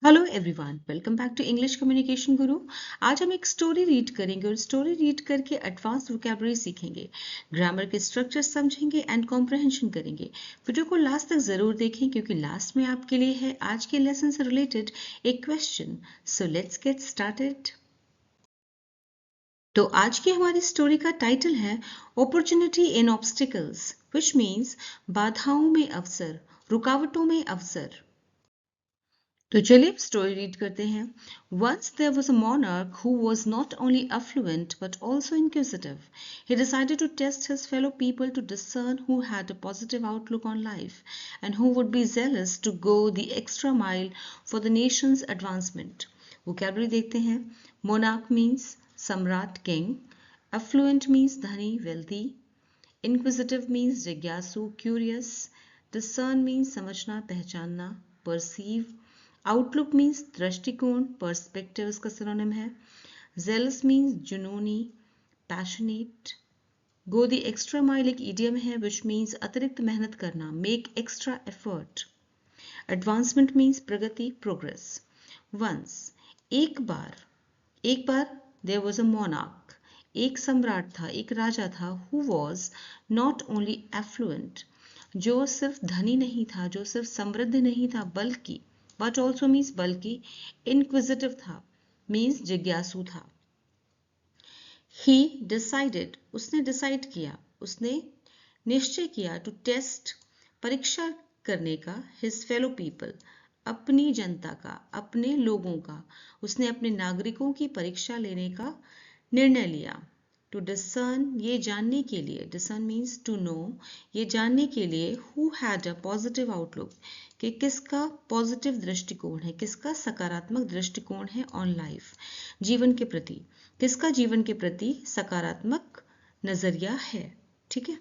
Hello everyone, welcome back to English communication guru. आज हम एक स्टोरी रीड करेंगे और स्टोरी रीड करके एडवांस वोकैबुलरी सीखेंगे, ग्रामर के स्ट्रक्चर समझेंगे एंड कॉम्प्रहेंशन करेंगे। वीडियो को लास्ट तक जरूर देखें क्योंकि लास्ट में आपके लिए है आज के लेसन से रिलेटेड एक question. So let's get started. तो आज की हमारी स्टोरी का टाइटल है opportunity in obstacles, which means बाधाओं में अवसर, रुकावटों में अवसर। तो चलिए स्टोरी रीड करते हैं। Once there was a monarch who was not only affluent but also inquisitive. He decided to test his fellow people to discern who had a positive outlook on life and who would be zealous to go the extra mile for the nation's advancement. Vocabulary देखते हैं। Monarch means सम्राट, king. Affluent means धनी, wealthy. Inquisitive means जिज्ञासु, curious. Discern means समझना, पहचानना, perceive. Outlook means दृष्टिकोण, perspective इसका synonym है। जेलस मीन्स जुनूनी, passionate. Go the extra mile एक इडियम है विच मीन्स अतिरिक्त मेहनत करना, make extra effort. Advancement means प्रगति, प्रोग्रेस। वंस एक बार देयर वाज अ मोनार्क, एक सम्राट था, एक राजा था, who was not only affluent, जो सिर्फ धनी नहीं था, जो सिर्फ समृद्ध नहीं था, बल्कि बट ऑल्सो मीन्स बल्कि, इनक्विजिटिव था मीन्स जिज्ञासु था। ही डिसाइडेड उसने डिसाइड किया, उसने निश्चय किया, टू टेस्ट परीक्षा करने का, हिज फेलो पीपल अपनी जनता का, अपने लोगों का, उसने अपने नागरिकों की परीक्षा लेने का निर्णय लिया। टू डिसर्न ये जानने के लिए, डिसर्न मीन्स टू नो, ये जानने के लिए, who had a positive outlook कि किसका पॉजिटिव दृष्टिकोण है, किसका सकारात्मक दृष्टिकोण है ऑन लाइफ, जीवन के प्रति, किसका जीवन के प्रति सकारात्मक नजरिया है। ठीक है।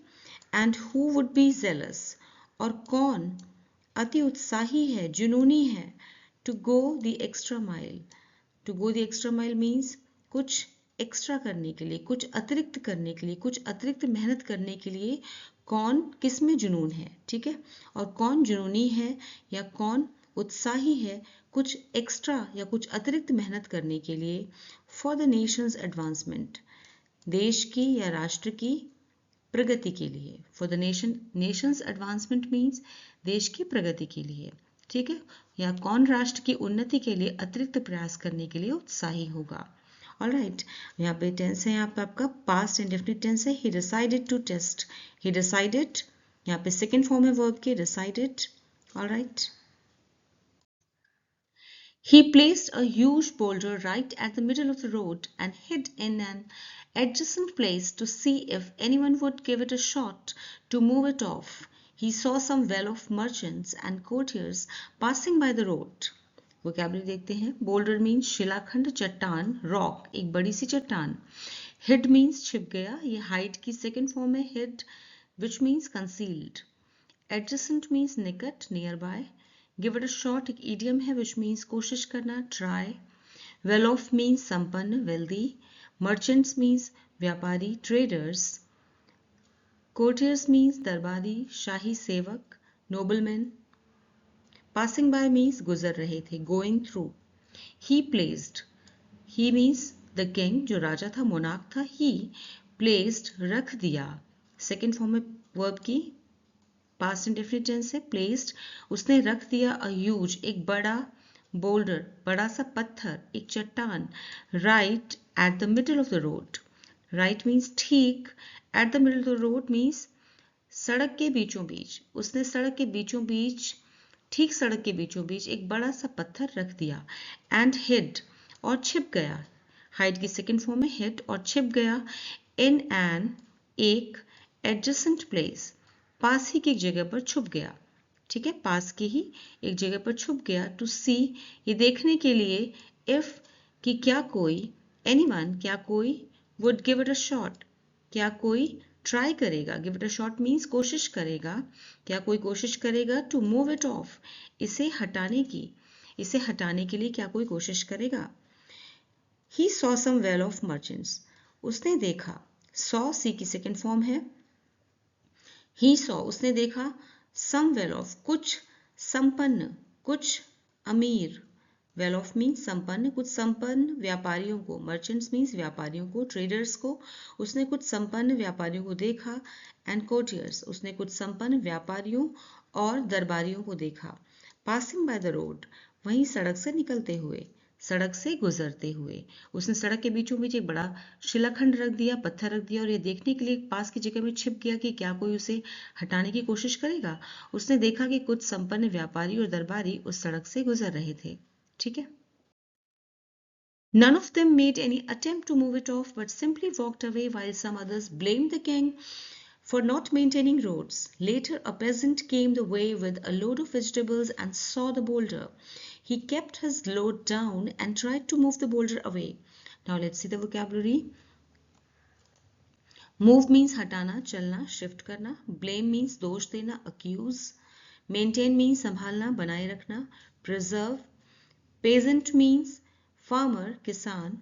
And who would be jealous और कौन अति उत्साही है, जुनूनी है, to go the extra mile. To go the extra mile means कुछ एक्स्ट्रा करने के लिए, कुछ अतिरिक्त करने के लिए, कुछ अतिरिक्त मेहनत करने के लिए कौन किस में जुनून है। ठीक है। और कौन जुनूनी है या कौन उत्साही है कुछ एक्स्ट्रा या कुछ अतिरिक्त मेहनत करने के लिए, फॉर द नेशंस एडवांसमेंट, देश की या राष्ट्र की प्रगति के लिए। For the Nations advancement means देश की प्रगति के लिए। ठीक है। या कौन राष्ट्र की उन्नति के लिए अतिरिक्त प्रयास करने के लिए उत्साही होगा। ऑलराइट, यहाँ पे टेंस है, यहाँ पे आपका पास्ट इंडेफिनिट टेंस है। He decided to test, he decided, यहाँ पे सेकेंड फॉर्म है वर्ब के, decided. Alright. He placed a huge boulder right at the middle of the road and hid in an adjacent place to see if anyone would give it a shot to move it off. He saw some well-off merchants and courtiers passing by the road. Vocabulary देखते हैं। Boulder means शिलाखंड, चट्टान, rock एक बड़ी सी चट्टान। Hide means छिप गया, ये hide की सेकेंड फॉर्म है, hid, which means concealed. Adjacent means निकट, near by. Give it a shot एक इडियम है विच मीन्स कोशिश करना, ट्राई। वेल ऑफ मीन्स संपन्न, वेल्दी। मर्चेंट्स मीन्स व्यापारी, ट्रेडर्स। कोर्टियर्स मीन्स दरबारी, शाही सेवक, नोबलमैन। पासिंग बाय मीन्स गुजर रहे थे, going through. He placed, he means the king जो राजा था, मोनार्क था। ही प्लेस्ड रख दिया, सेकेंड फॉर्म में वर्ब की, पास्ट इंडेफिनिट टेंस है, प्लेस्ड उसने रख दिया, अ ह्यूज एक बड़ा, बोल्डर बड़ा सा पत्थर, एक चट्टान, right at the middle of the road. Right means ठीक, at the middle of the road means सड़क के बीचों बीच, उसने सड़क के बीचों बीच, ठीक सड़क के बीचों बीच एक बड़ा सा पत्थर रख दिया। एंड हिड और छिप गया, हाइड की सेकेंड फॉर्म है, हिड और छिप गया, इन एन एक, एडजेसेंट प्लेस पास ही की एक जगह पर छुप गया। ठीक है, पास की ही एक जगह पर छुप गया। टू सी ये देखने के लिए, इफ कि क्या कोई, एनीवन क्या कोई, would give it a shot क्या कोई ट्राई करेगा, give it a shot means कोशिश करेगा, क्या कोई कोशिश करेगा, टू मूव इट ऑफ इसे हटाने की, इसे हटाने के लिए क्या कोई कोशिश करेगा। He saw some well of merchants उसने देखा, सॉ सी की सेकेंड फॉर्म है, ही सॉ उसने देखा, सम वेल ऑफ कुछ संपन्न, कुछ अमीर, वेल ऑफ मीन्स संपन्न, कुछ संपन्न व्यापारियों को, मर्चेंट्स मीन्स व्यापारियों को, ट्रेडर्स को, उसने कुछ संपन्न व्यापारियों को देखा, एंड कोर्टियर्स, उसने कुछ संपन्न व्यापारियों और दरबारियों को देखा। पासिंग बाय द रोड, वहीं सड़क से निकलते हुए, सड़क से गुजरते हुए, उसने सड़क के बीचों बीच एक बड़ा शिलाखंड रख दिया, पत्थर रख दिया, और ये देखने के लिए पास की जगह में छिप गया कि क्या कोई उसे हटाने की कोशिश करेगा। उसने देखा कि कुछ संपन्न व्यापारी और दरबारी उस सड़क से गुजर रहे थे। ठीक है। None of them made any attempt to move it off, but simply walked away, while some others blamed the king for not maintaining roads. Later, a peasant came the way with a load of vegetables and saw the boulder. He kept his load down and tried to move the boulder away. Now let's see the vocabulary. Move means हटाना, चलना, shift करना. Blame means दोष देना, accuse. Maintain means संभालना, बनाए रखना. Preserve. Peasant means farmer, किसान.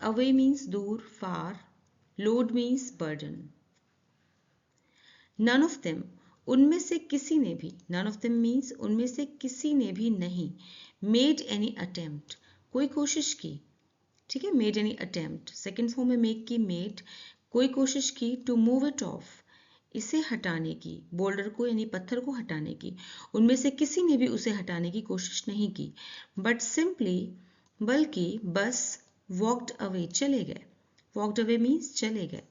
Away means दूर, far. Load means burden. None of them, उनमें से किसी ने भी, none of them means उनमें से किसी ने भी नहीं, made any attempt, कोई कोशिश की, ठीक है, made any attempt, second form में make की made, कोई कोशिश की, to move it off, इसे हटाने की, बोल्डर को यानी पत्थर को हटाने की, उनमें से किसी ने भी उसे हटाने की कोशिश नहीं की, but simply, बल्कि बस walked away, चले गए, walked away means चले गए,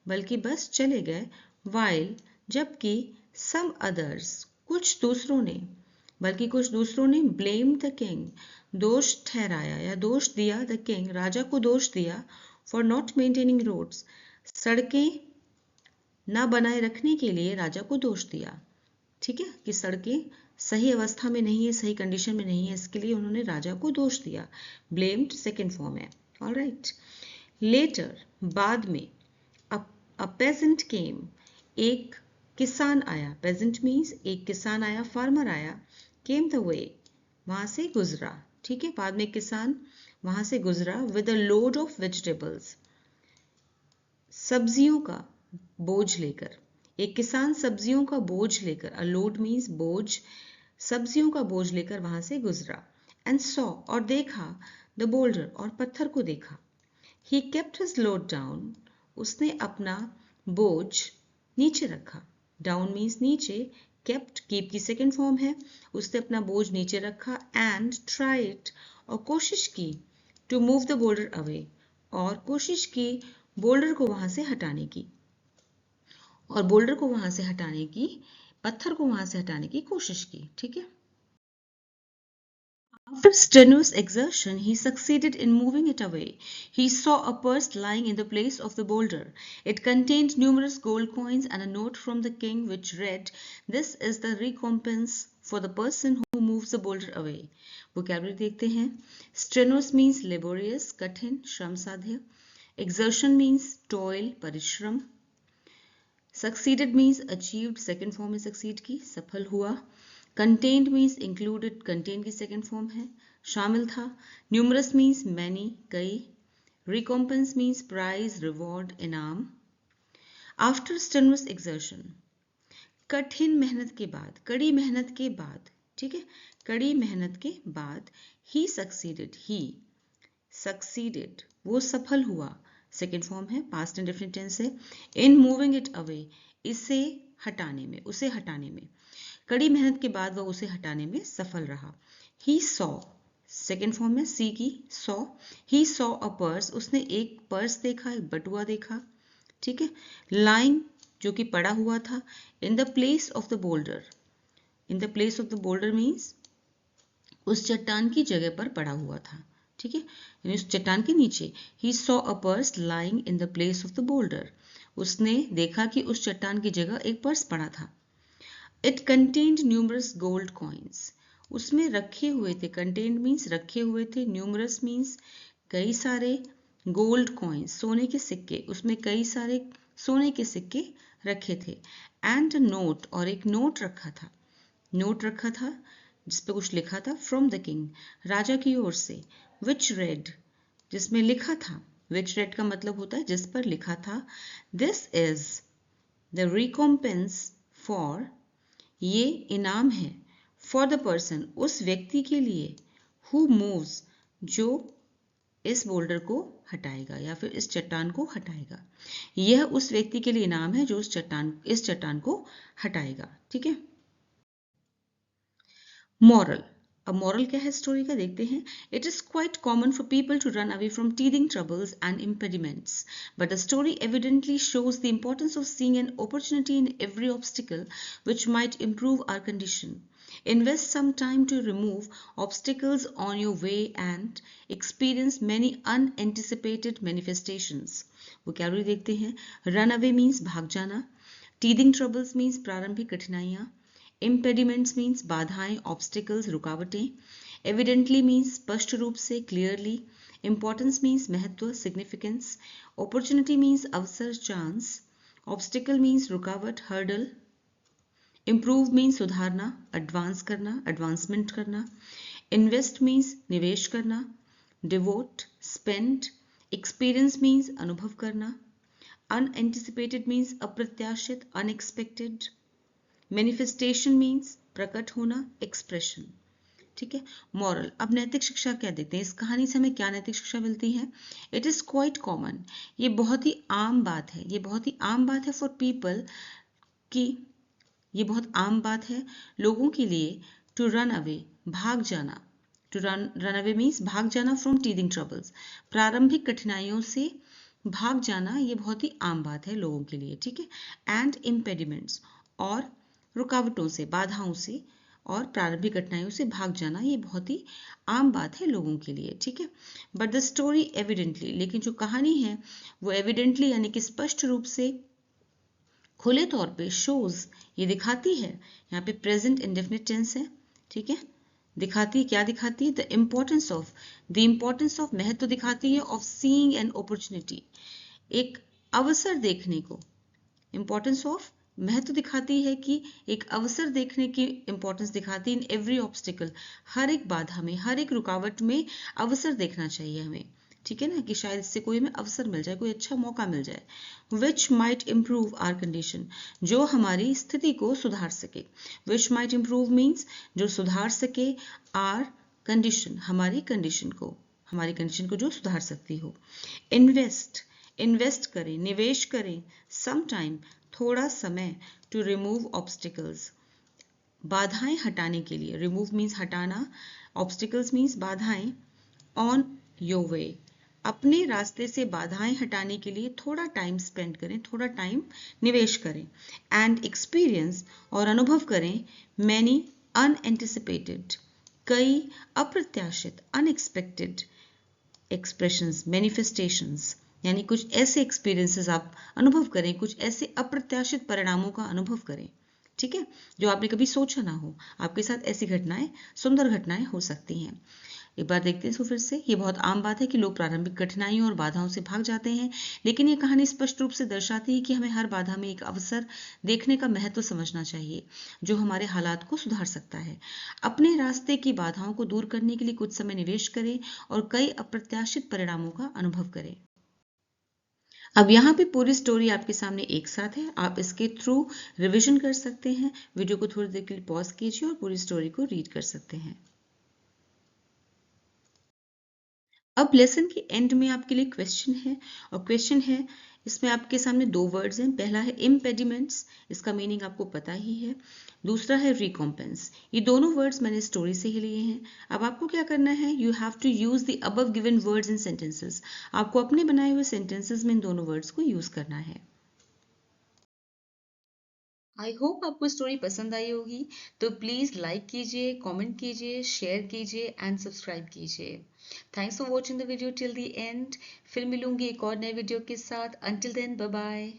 बल्कि बस चले गए, while, जबकि some others, कुछ दूसरों ने, बल्कि कुछ दूसरों ने blame the king, दोष ठहराया या दोष दिया, the king, राजा को दोष दिया, for not maintaining roads, सड़कें ना बनाए रखने के लिए राजा को दोष दिया। ठीक है, कि सड़कें सही अवस्था में नहीं है, सही कंडीशन में नहीं है, इसके लिए उन्होंने राजा को दोष दिया। ब्लेम्ड सेकेंड फॉर्म है। ऑलराइट। लेटर, बाद में, अ पेजेंट केम, एक किसान आया, पेजेंट मीन्स एक किसान आया, फार्मर आया, केम द वे, वहां से गुजरा। ठीक है, बाद में किसान वहां से गुजरा, with a load of vegetables, सब्जियों का बोझ लेकर, एक किसान सब्जियों का बोझ लेकर, अ लोड मीन्स बोझ, सब्जियों का बोझ लेकर वहां से गुजरा, एंड सॉ, और देखा, द बोल्डर, और पत्थर को देखा, he kept his load down, उसने अपना बोझ नीचे रखा, डाउन मीन्स नीचे, केप्ट कीप की सेकेंड फॉर्म है, उसने अपना बोझ नीचे रखा, एंड ट्राइड, और कोशिश की, to move the boulder away, और कोशिश की बोल्डर को वहां से हटाने की, और बोल्डर को वहां से हटाने की, पत्थर को वहां से हटाने की कोशिश की। ठीक है। After strenuous exertion, he succeeded in moving it away. He saw a purse lying in the place of the boulder. It contained numerous gold coins and a note from the king which read, "This is the recompense for the person who moves the boulder away." Vocabulary देखते हैं। Strenuous means laborious, कठिन, श्रम साध्य. Exertion means toil, परिश्रम. Succeeded means achieved, second form है succeed की, सफल हुआ. Contained means included, contain की second form है, शामिल था. Numerous means many, कई. Recompense means prize, reward, इनाम. After strenuous exertion, कठिन मेहनत के बाद, कड़ी मेहनत के बाद, ठीक है, कड़ी मेहनत के बाद, he succeeded, वो सफल हुआ, सेकेंड फॉर्म है, पास्ट इंडेफिनिट टेंस है, in moving it away, इसे हटाने में, उसे हटाने में, कड़ी मेहनत के बाद वह उसे हटाने में सफल रहा. He saw, सेकेंड फॉर्म में सी की, saw, he saw a purse, उसने एक पर्स देखा, एक बटुआ देखा, ठीक है, lying, जो कि पड़ा हुआ था, in the place of the boulder, in the place of the boulder means उस चट्टान की जगह पर पड़ा हुआ था, ठीक है, यानी उस चट्टान के नीचे. He saw a purse lying in the place of the boulder, उसने देखा कि उस चट्टान की जगह एक पर्स पड़ा था. It contained numerous gold coins, उसमें रखे हुए थे, contained means रखे हुए थे, numerous means कई सारे, gold coins सोने के सिक्के, उसमें कई सारे सोने के सिक्के रखे थे, and a note, और एक नोट रखा था, नोट रखा था जिस पे कुछ लिखा था, from the king, राजा की ओर से, which read, जिसमें लिखा था, which read का मतलब होता है जिस पर लिखा था, this is the recompense for, ये इनाम है, फॉर द पर्सन, उस व्यक्ति के लिए, हु मूव्स, जो इस बोल्डर को हटाएगा या फिर इस चट्टान को हटाएगा। यह उस व्यक्ति के लिए नाम है जो इस चट्टान को हटाएगा। ठीक है। मॉरल। अब मॉरल क्या है स्टोरी का देखते हैं। It is quite common for people to run away from teething troubles and impediments, but the story evidently shows the importance of seeing an opportunity in every obstacle which might improve our condition. Invest some time to remove obstacles on your way and experience many unanticipated manifestations. vocabulary देखते हैं। run away means भाग जाना, teething troubles means प्रारंभिक कठिनाइयां, impediments means बाधाएं, obstacles रुकावटें, evidently means स्पष्ट रूप से, clearly, importance means महत्व, significance, opportunity means अवसर, chance, obstacle means रुकावट, hurdle, improve means सुधारना, advance करना, advancement करना, invest means निवेश करना, devote, spend, experience means अनुभव करना, unanticipated means अप्रत्याशित, unexpected, मैनिफेस्टेशन मीन्स प्रकट होना, एक्सप्रेशन। ठीक है। मॉरल। अब नैतिक शिक्षा क्या देते हैं, इस कहानी से हमें क्या नैतिक शिक्षा मिलती है। इट इज क्वाइट कॉमन, ये बहुत ही आम बात है, ये बहुत ही आम बात है फॉर पीपल की, ये बहुत आम बात है लोगों के लिए, टू रन अवे, भाग जाना, टू रन अवे मीन्स भाग जाना फ्रॉम टीदिंग ट्रबल्स, प्रारंभिक कठिनाइयों से भाग जाना, ये बहुत ही आम बात है लोगों के लिए। ठीक है। एंड इम्पेडिमेंट्स, और रुकावटों से, बाधाओं से और प्रारंभिक कठिनाइयों से भाग जाना, ये बहुत ही आम बात है लोगों के लिए। ठीक है। बट द स्टोरी एविडेंटली, लेकिन जो कहानी है वो एविडेंटली यानी कि स्पष्ट रूप से, खुले तौर पे, शोज, ये दिखाती है, यहाँ पे प्रेजेंट इंडेफिनिट टेंस है। ठीक है। दिखाती, क्या दिखाती है, द इम्पोर्टेंस ऑफ, महत्व दिखाती है, ऑफ सीइंग एन अपॉर्चुनिटी, एक अवसर देखने को, इंपॉर्टेंस ऑफ, महत्व दिखाती है कि एक अवसर देखने की इंपॉर्टेंस दिखाती है, इन एवरी ऑब्स्टिकल, हर एक बाधा में, हर एक रुकावट में अवसर देखना चाहिए हमें। ठीक है ना, कि शायद इससे कोई हमें अवसर मिल जाए, कोई अच्छा मौका मिल जाए। Which might improve our condition, जो हमारी स्थिति को सुधार सके। विच माइट इम्प्रूव मीन्स जो सुधार सके, आर कंडीशन, हमारी कंडीशन को जो सुधार सकती हो। इन्वेस्ट करें, निवेश करें, सम टाइम, थोड़ा समय, टू रिमूव ऑब्स्टिकल्स, बाधाएं हटाने के लिए, रिमूव मीन्स हटाना, ऑब्स्टिकल्स मीन्स बाधाएं, ऑन योर वे, अपने रास्ते से बाधाएं हटाने के लिए थोड़ा टाइम स्पेंड करें, थोड़ा टाइम निवेश करें। एंड एक्सपीरियंस, और अनुभव करें, मैनी अनएंटिसिपेटेड, कई अप्रत्याशित, अनएक्सपेक्टेड एक्सप्रेशंस, मैनिफेस्टेशंस, यानी कुछ ऐसे एक्सपीरियंसेस आप अनुभव करें, कुछ ऐसे अप्रत्याशित परिणामों का अनुभव करें। ठीक है। जो आपने कभी सोचा ना हो, आपके साथ ऐसी घटनाएं, सुंदर घटनाएं हो सकती हैं। एक बार देखते हैं इसको फिर से। ये बहुत आम बात है कि लोग प्रारंभिक कठिनाइयों और बाधाओं से भाग जाते हैं, लेकिन ये कहानी स्पष्ट रूप से दर्शाती है कि हमें हर बाधा में एक अवसर देखने का महत्व समझना चाहिए, जो हमारे हालात को सुधार सकता है। अपने रास्ते की बाधाओं को दूर करने के लिए कुछ समय निवेश करें और कई अप्रत्याशित परिणामों का अनुभव करें। अब यहाँ पे पूरी स्टोरी आपके सामने एक साथ है, आप इसके थ्रू रिवीजन कर सकते हैं। वीडियो को थोड़ी देर के लिए पॉज कीजिए और पूरी स्टोरी को रीड कर सकते हैं। अब लेसन के एंड में आपके लिए क्वेश्चन है, और क्वेश्चन है, इसमें आपके सामने दो वर्ड्स हैं। पहला है इम्पेडिमेंट्स, इसका मीनिंग आपको पता ही है। दूसरा है रिकॉम्पेंस, ये दोनों वर्ड्स मैंने स्टोरी से ही लिए हैं। अब आपको क्या करना है, you have to use the above given words in sentences, आपको अपने बनाए हुए सेंटेंसेस में इन दोनों वर्ड्स को यूज करना है। आई होप आपको स्टोरी पसंद आई होगी, तो प्लीज़ लाइक कीजिए, कमेंट कीजिए, शेयर कीजिए एंड सब्सक्राइब कीजिए। Thanks for watching the video till the end. फिर मिलूंगी एक और नए वीडियो के साथ। Until then, bye bye.